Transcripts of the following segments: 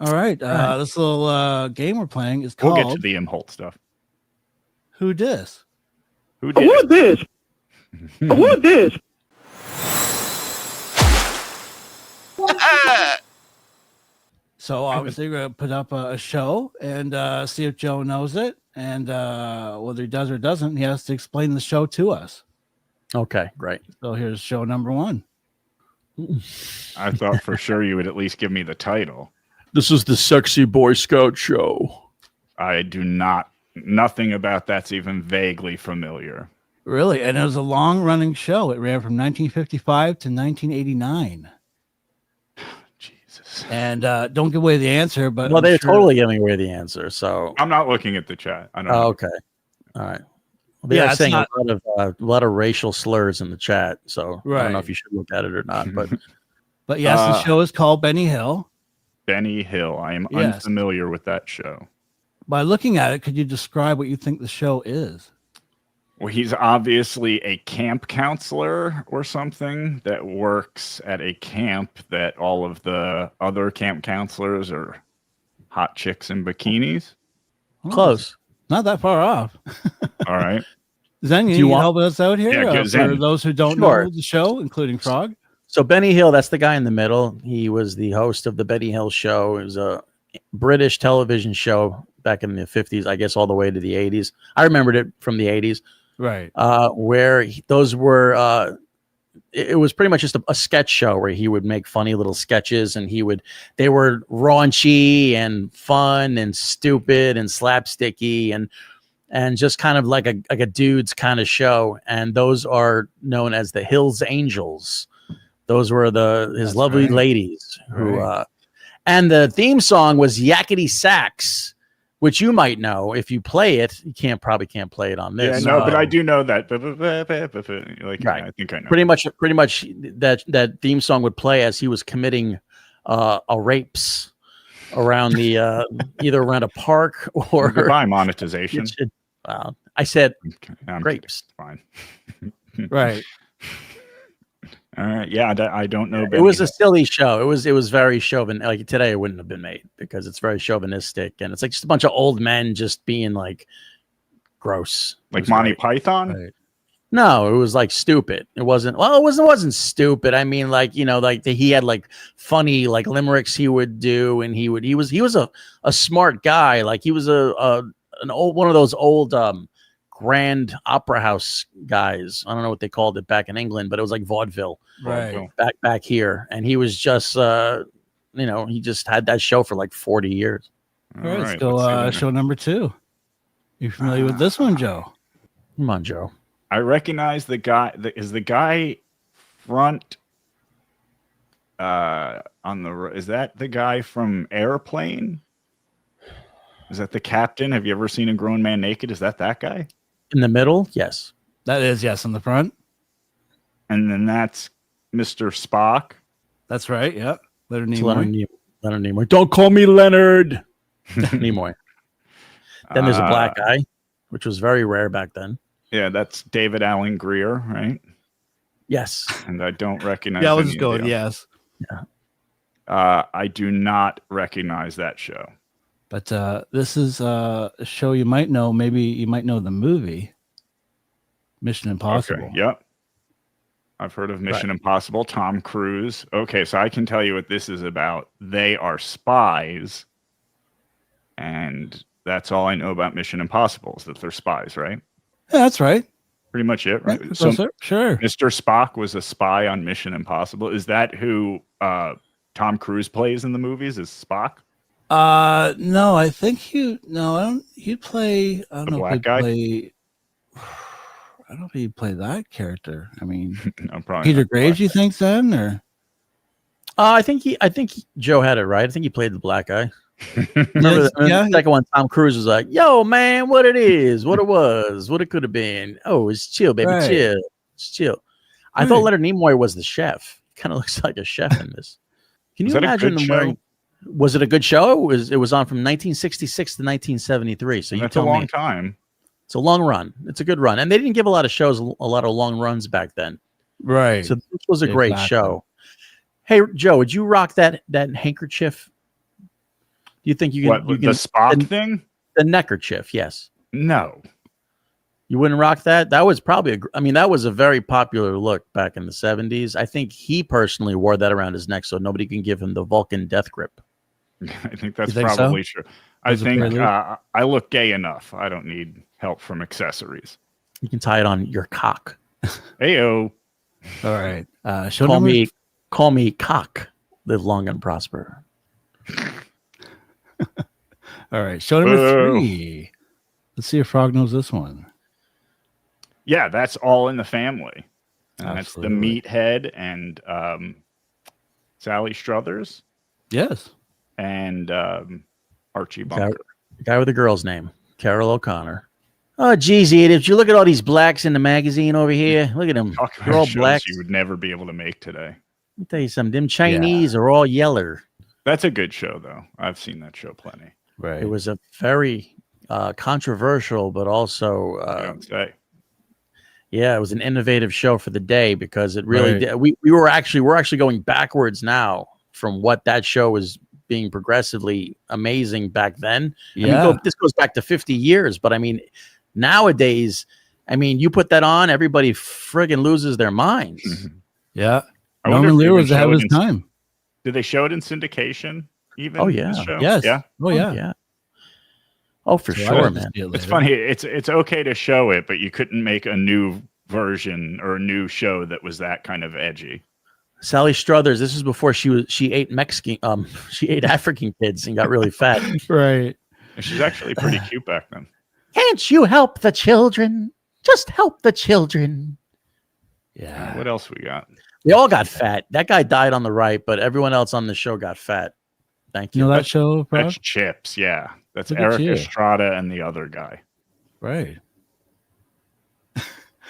All right. This little game we're playing is called... We'll get to the Imholt stuff. Who Dis? Who did Who this? Who this? So obviously we're going to put up a show and see if Joe knows it. And whether he does or doesn't, he has to explain the show to us. Okay, great. So here's show number 1. I thought for sure you would at least give me the title. This is the Sexy Boy Scout Show. I do not. Nothing about that's even vaguely familiar. Really? And it was a long-running show. It ran from 1955 to 1989. Jesus. And don't give away the answer, but... Well, they're totally giving away the answer, so... I'm not looking at the chat. I don't know. Okay. All right. Well, they are saying a lot of racial slurs in the chat, so I don't know if you should look at it or not. But yes, the show is called Benny Hill. Benny Hill. I am unfamiliar with that show. By looking at it, could you describe what you think the show is? Well, he's obviously a camp counselor or something that works at a camp that all of the other camp counselors are hot chicks in bikinis. Close. Not that far off. All right. Zen, you help us out here? Yeah, for those who don't know the show, including Frog? So Benny Hill, that's the guy in the middle. He was the host of the Benny Hill Show. It was a British television show back in the 50s, I guess all the way to the 80s. I remembered it from the 80s. Right. Where those were, it was pretty much just a sketch show where he would make funny little sketches, and they were raunchy and fun and stupid and slapsticky and just kind of like a dude's kind of show. And those are known as the Hills Angels. Those were his lovely ladies who, and the theme song was Yakety Sax, which you might know if you play it. You probably can't play it on this. Yeah, no, but I do know that. Like, right. I think I know. Pretty much that theme song would play as he was committing a rapes around the either around a park or goodbye monetization. I said I'm rapes. Fine. Right. All right. Yeah, I don't know. It was a silly show. It was very chauvinistic. Like today, it wouldn't have been made because it's very chauvinistic, and it's like just a bunch of old men just being like gross. Like Monty Python. Right. No, it was like stupid. It wasn't. Well, it wasn't stupid. I mean, like he had like funny like limericks he would do, and he was a smart guy. Like he was an old one of those old Grand Opera House guys. I don't know what they called it back in England, but it was like vaudeville, right? Back here, and he was just, he just had that show for like 40 years. All right, let's go show number 2. You familiar with this one, Joe? Come on, Joe. I recognize the guy. Is the guy front on the? Is that the guy from Airplane? Is that the captain? Have you ever seen A Grown Man Naked? Is that guy? In the middle, yes. That is, yes, in the front. And then that's Mr. Spock. That's right, yeah. Leonard Nimoy. Leonard Nimoy. Don't call me Leonard. Nimoy. Then there's a black guy, which was very rare back then. Yeah, that's David Alan Grier, right? Yes. And I don't recognize I was going, yes. Yeah. I do not recognize that show. But this is a show you might know. Maybe you might know the movie Mission Impossible. Okay, yep. I've heard of Mission Impossible. Tom Cruise. Okay, so I can tell you what this is about. They are spies. And that's all I know about Mission Impossible is that they're spies, right? Yeah, that's right. Pretty much it, right? So, sure. Mr. Spock was a spy on Mission Impossible. Is that who Tom Cruise plays in the movies? Is Spock? No, I think you play. I don't know black if guy. I don't know if you play that character. I mean, no, probably Peter Graves. You think then, or? I think Joe had it right. I think he played the black guy. Remember the second one? Tom Cruise was like, "Yo, man, what it is, what it was, what it could have been. Oh, it's chill, baby, chill, it's chill." I thought Leonard Nimoy was the chef. Kind of looks like a chef in this. Can you imagine the way? Was it a good show? It was on from 1966 to 1973. So that's a long time. It's a long run. It's a good run, and they didn't give a lot of shows a lot of long runs back then. Right. So this was a great show. Hey, Joe, would you rock that handkerchief? you think you can? What, You the can Spock thing? the neckerchief? Yes. No. You wouldn't rock that? That was probably that was a very popular look back in the 70s. I think he personally wore that around his neck so nobody can give him the Vulcan death grip. I think that's think probably so? true. I think really? I look gay enough. I don't need help from accessories. You can tie it on your cock. Heyo. All right. Show Call number call me cock. Live long and prosper. All right. Show number Boo. 3. Let's see if Frog knows this one. Yeah, that's All in the Family. And Absolutely. that's the Meathead and Sally Struthers Yes. and Archie Bunker. The guy with the girl's name, Carol O'Connor. Oh, geez, Edith, did you look at all these blacks in the magazine over here? Look at them. Talk They're about all shows blacks. you would never be able to make today. Let me tell you something. Them Chinese are all yeller. That's a good show, though. I've seen that show plenty. Right. It was a very controversial, but also I don't say. yeah, it was an innovative show for the day because it really Right. did. We're actually going backwards now from what that show was being progressively amazing back then. Yeah. This goes back to 50 years, but I mean, nowadays, you put that on, everybody friggin' loses their minds. Yeah. I wonder Norman if they Lear even was ahead show of it his in- time. Did they show it in syndication? Even Oh, yeah. this show? Yes. Yeah. Oh, yeah. Oh, for So I sure, got to man. see it It's later. funny. It's okay to show it, but you couldn't make a new version or a new show that was that kind of edgy. Sally Struthers. This is before she ate Mexican. She ate African kids and got really fat. Right. And she's actually pretty cute back then. Can't you help the children? Just help the children. Yeah. What else we got? They all got fat. That guy died on the right, but everyone else on the show got fat. Thank You you. know that show, Frog? That's Chips. Yeah. That's Look at Eric you. Estrada and the other guy. Right.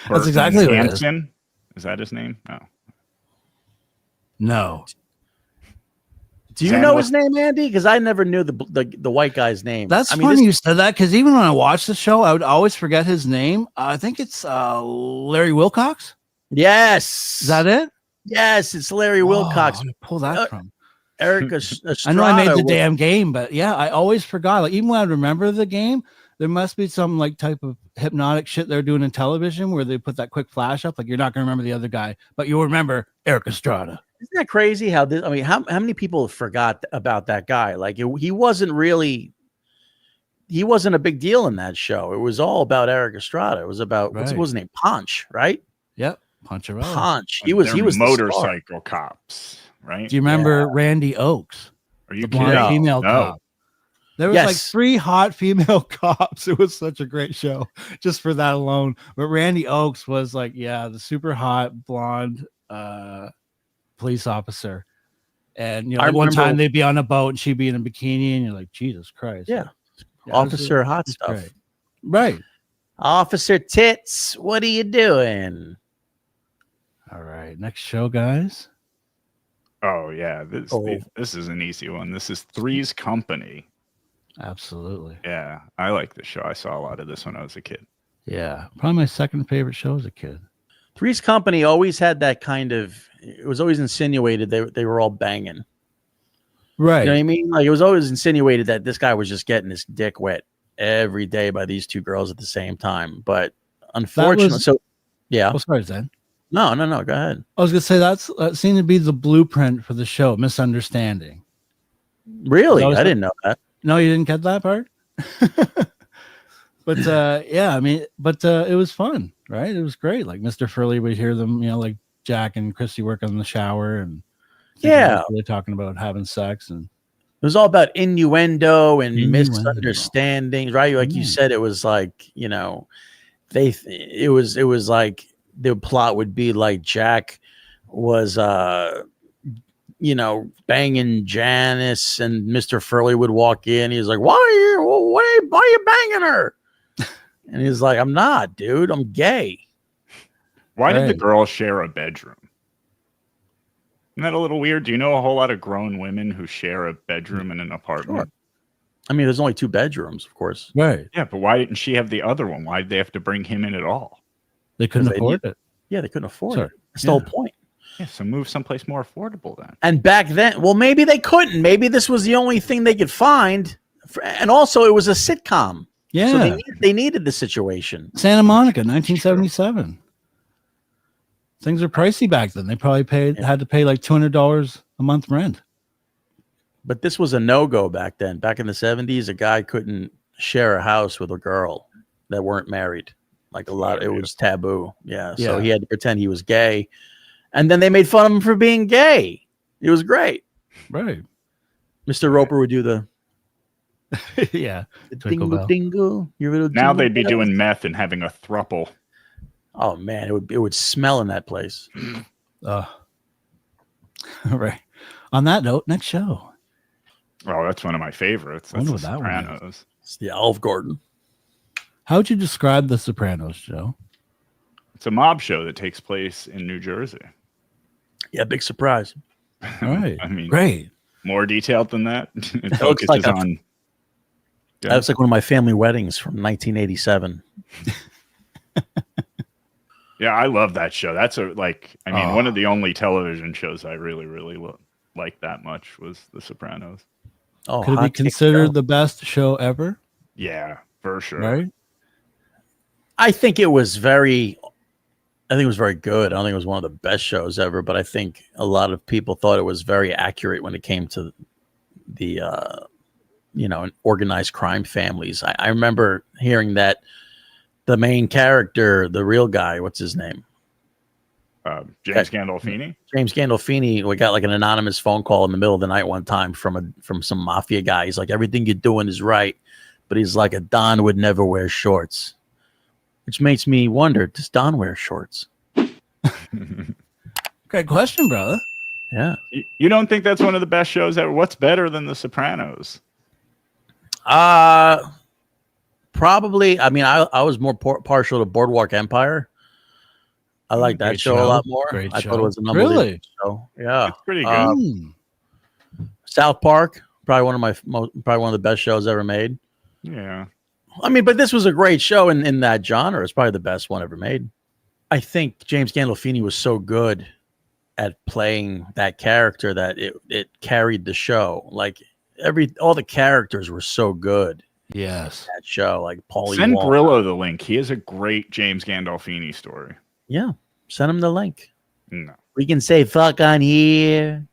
Burton exactly what it is. Hansen. Is that his name? No. No. Do you Sam know was- his name, Andy? Because I never knew the white guy's name. That's I mean, funny you said that because even when I watched the show, I would always forget his name. I think it's Larry Wilcox. Yes. Is that it? Yes, it's Larry Wilcox. Where did I pull that from? Eric Estrada. I know I made the damn game, but yeah, I always forgot. Like even when I remember the game, there must be some like type of hypnotic shit they're doing in television where they put that quick flash up. Like you're not gonna remember the other guy, but you'll remember Eric Estrada. Isn't that crazy? How this? I mean, how many people forgot about that guy? Like he wasn't a big deal in that show. It was all about Eric Estrada. It was about what was his name? Ponch, right? Yep, Poncherello. Ponch. He They're was the star. motorcycle cops, right? Do you remember Randy Oakes? Are you The blonde kidding? female No. cop. There was like 3 hot female cops. It was such a great show just for that alone. But Randy Oakes was like, the super hot blonde police officer. And you know, I like one remember- time they'd be on a boat and she'd be in a bikini, and you're like, Jesus Christ. Yeah. it Officer was- Hot it's Stuff. great. Right. Officer Tits, what are you doing? All right. Next show, guys. Oh yeah, this is an easy one. This is Three's Company. Absolutely. Yeah, I like this show. I saw a lot of this when I was a kid. Yeah. Probably my second favorite show as a kid. Three's Company always had that kind of. It was always insinuated they were all banging. Right. You know what I mean? Like it was always insinuated that this guy was just getting his dick wet every day by these two girls at the same time. But unfortunately, yeah. Oh, sorry, Zen. No. Go ahead. I was gonna say that seemed to be the blueprint for the show, misunderstanding. Really? That was I didn't know that. No, you didn't get that part. But yeah, I mean, it was fun, right? It was great. Like Mr. Furley would hear them, you know, like Jack and Chrissy working in the shower, and Yeah. they're talking about having sex, and It was all about innuendo and Innuendo. misunderstandings, right? Like you said, it was like, you know, it was like the plot would be like Jack was you know, banging Janice, and Mr. Furley would walk in. He was like, why are you banging her? And he's like, I'm not, dude. I'm gay. Why did the Right. girls share a bedroom? Isn't that a little weird? Do you know a whole lot of grown women who share a bedroom in an apartment? I mean, there's only 2 bedrooms, of course. right, Yeah, but why didn't she have the other one? Why did they have to bring him in at all? they couldn't Because they afford it. Yeah, they couldn't afford Sorry. it. That's the whole point. Yeah, so move someplace more affordable then. And back then, well, maybe they couldn't. Maybe this was the only thing they could find. And also, it was a sitcom. Yeah. So they needed the situation. Santa Monica, 1977. Things are pricey back then. They probably had to pay like $200 a month rent. But this was a no-go back then. Back in the 70s, a guy couldn't share a house with a girl that weren't married. Like it was taboo. Yeah. So he had to pretend he was gay. And then they made fun of him for being gay. It was great. Right. Mr. Roper would do the the dingle dingle. Now they'd be doing meth and having a thruple. Oh man, it would smell in that place. All right. On that note, next show. Oh, that's one of my favorites. That's The Sopranos. It's the Olive Garden. How would you describe The Sopranos, Joe? It's a mob show that takes place in New Jersey. Yeah, big surprise. All right. I mean, great. More detailed than that. It looks like on. That was like one of my family weddings from 1987. Yeah, I love that show. That's one of the only television shows I really, really liked that much was The Sopranos. Oh, could it be considered the best show ever? Yeah, for sure. Right. I think it was very good. I don't think it was one of the best shows ever, but I think a lot of people thought it was very accurate when it came to the organized crime families. I remember hearing that the main character, the real guy, what's his name? James Gandolfini. James Gandolfini. We got like an anonymous phone call in the middle of the night one time from some mafia guy. He's like, everything you're doing is right, but he's like, a Don would never wear shorts, which makes me wonder: does Don wear shorts? Great question, brother. Yeah. You don't think that's one of the best shows ever? What's better than The Sopranos? Probably. I mean, I was more partial to Boardwalk Empire. I like that show a lot more. I thought it was an unbelievable show. Yeah, it's pretty good. South Park, probably one of the best shows ever made. Yeah, I mean, but this was a great show in that genre. It's probably the best one ever made. I think James Gandolfini was so good at playing that character that it carried the show. Like all the characters were so good. Yes, that show, like Paulie. Send Grillo the link. He has a great James Gandolfini story. Yeah, send him the link. No, we can say fuck on here.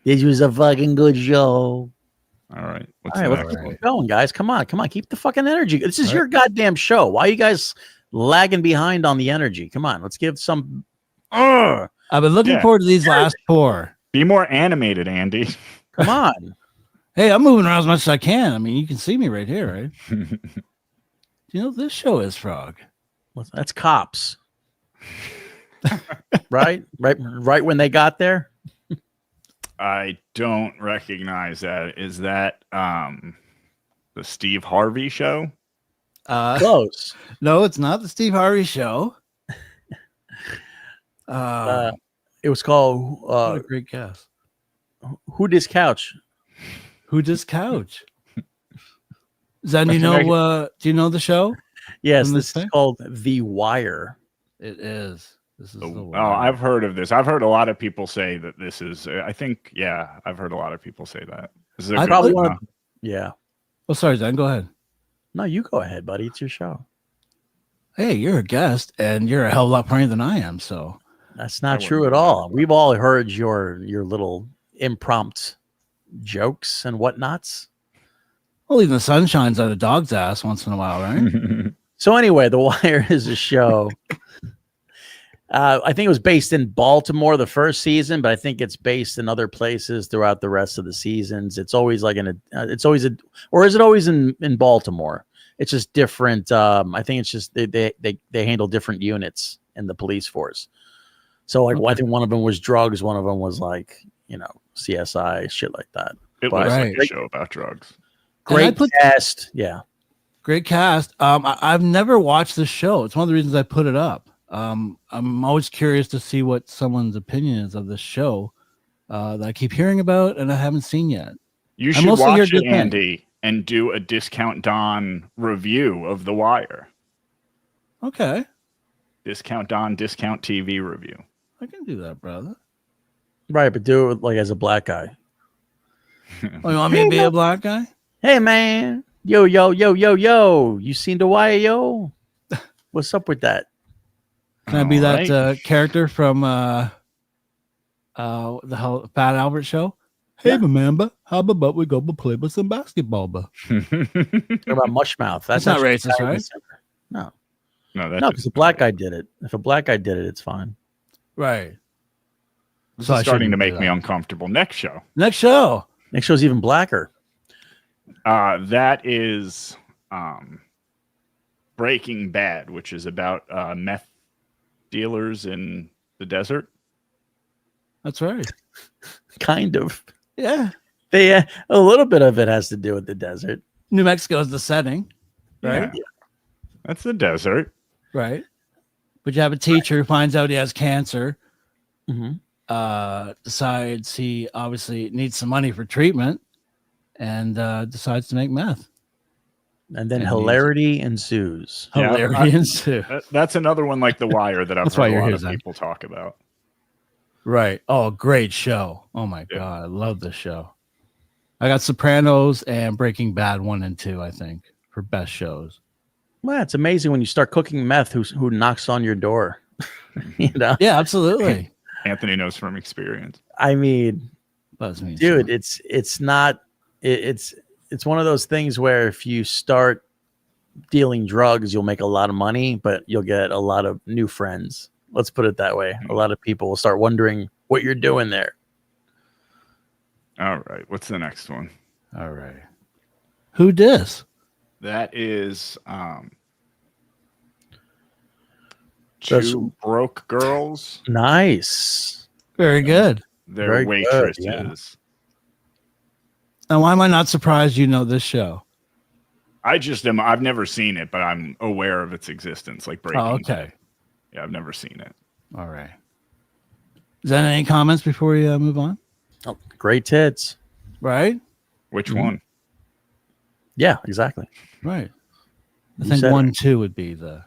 This was a fucking good show. All right, let's keep going, guys. Come on, keep the fucking energy. This is your goddamn show. Why are you guys lagging behind on the energy? Come on, let's give some. I've been looking forward to these last four. Be more animated, Andy. Come on. Hey, I'm moving around as much as I can. I mean, you can see me right here, right? Do you know what this show is, Frog? That's Cops. right when they got there. I don't recognize that. Is that the Steve Harvey show? Close. No, it's not the Steve Harvey show. It was called what a great guess. Who Dis Couch? Who Dis Couch? Zen, do you know the show? Yes, this is called The Wire. It is. This is The Wire. Oh, I've heard of this. I've heard a lot of people say that this is. I've heard a lot of people say that. This is probably one of. Yeah. Oh, sorry, Zen. Go ahead. No, you go ahead, buddy. It's your show. Hey, you're a guest, and you're a hell of a lot funnier than I am. So that's not true at all. We've all heard your little impromptu jokes and whatnots. Well, even the sun shines on a dog's ass once in a while, right? So anyway, The Wire is a show. I think it was based in Baltimore the first season, but I think it's based in other places throughout the rest of the seasons. It's always like or is it always in Baltimore? It's just different. I think it's just they handle different units in the police force. So like I think one of them was drugs, one of them was like CSI, shit like that. It was like a show about drugs. Great cast, yeah. Great cast. I've never watched this show. It's one of the reasons I put it up. I'm always curious to see what someone's opinion is of this show that I keep hearing about and I haven't seen yet. You should watch it, Andy, and do a Discount Don review of The Wire. Okay. Discount Don, Discount TV review. I can do that, brother. Right, but do it like as a black guy. Oh, you want me to be a black guy? Hey, man. Yo. You seen the wire, yo? What's up with that? Can I be that character from the Fat Albert show? Hey, Mamamba, how about we go play with some basketball? What about Mushmouth? That's not racist, right? No, no, because a black guy did it. If a black guy did it, it's fine. Right. This is starting to make me uncomfortable. Next show. Next show's even blacker. That is Breaking Bad, which is about meth dealers in the desert. That's right. Kind of. Yeah. A little bit of it has to do with the desert. New Mexico is the setting, right? Yeah. That's the desert. Right. But you have a teacher who finds out he has cancer, decides he obviously needs some money for treatment, and decides to make meth. And then hilarity ensues. Hilarity ensues. That's another one like The Wire that I've heard a lot of people talk about. Right. Oh, great show. Oh, my God. I love this show. I got Sopranos and Breaking Bad 1 and 2, I think, for best shows. Well, it's amazing when you start cooking meth who knocks on your door. You know? Yeah, absolutely. Anthony knows from experience. I mean, dude, it's not it's one of those things where if you start dealing drugs, you'll make a lot of money, but you'll get a lot of new friends. Let's put it that way. A lot of people will start wondering what you're doing there. All right. What's the next one? All right. Who dis? That is Two Broke Girls. Nice. Very good. They're Very waitresses. Good, yeah. Now, why am I not surprised you know this show? I just am. I've never seen it, but I'm aware of its existence. Like Breaking. Oh, okay. Yeah, I've never seen it. All right. Is there any comments before we move on? Oh, great tits. Right? Which one? Yeah, exactly. Right. I think 1, 2 would be the.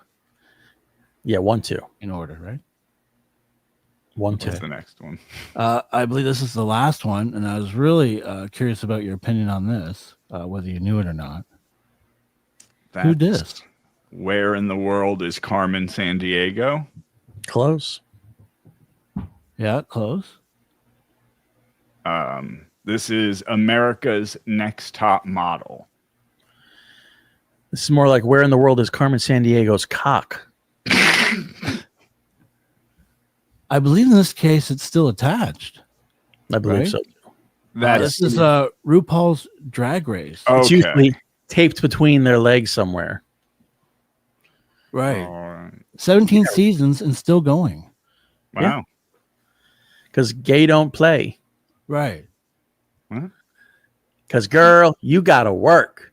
Yeah, 1, 2 in order, right? 1, 2. What's the next one? I believe this is the last one, and I was really curious about your opinion on this, whether you knew it or not. Who dis? Where in the world is Carmen Sandiego? Close. Yeah, close. This is America's Next Top Model. This is more like where in the world is Carmen Sandiego's cock? I believe in this case it's still attached. I believe so. This is RuPaul's Drag Race. Okay. It's usually taped between their legs somewhere. Right. 17 seasons and still going. Wow. Because gay don't play. Right. Because, girl, you got to work.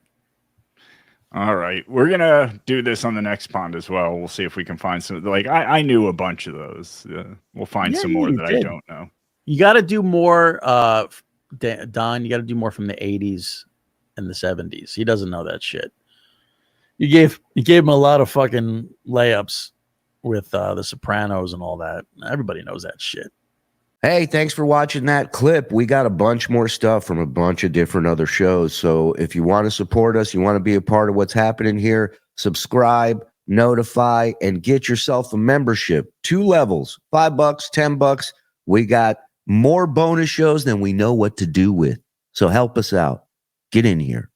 All right. We're going to do this on the next pond as well. We'll see if we can find some. Like, I knew a bunch of those. We'll find some more that I don't know. You got to do more, Don. You got to do more from the 80s and the 70s. He doesn't know that shit. You gave him a lot of fucking layups with the Sopranos and all that. Everybody knows that shit. Hey, thanks for watching that clip. We got a bunch more stuff from a bunch of different other shows. So if you want to support us, you want to be a part of what's happening here, subscribe, notify, and get yourself a membership. 2 levels, $5, $10. We got more bonus shows than we know what to do with. So help us out. Get in here.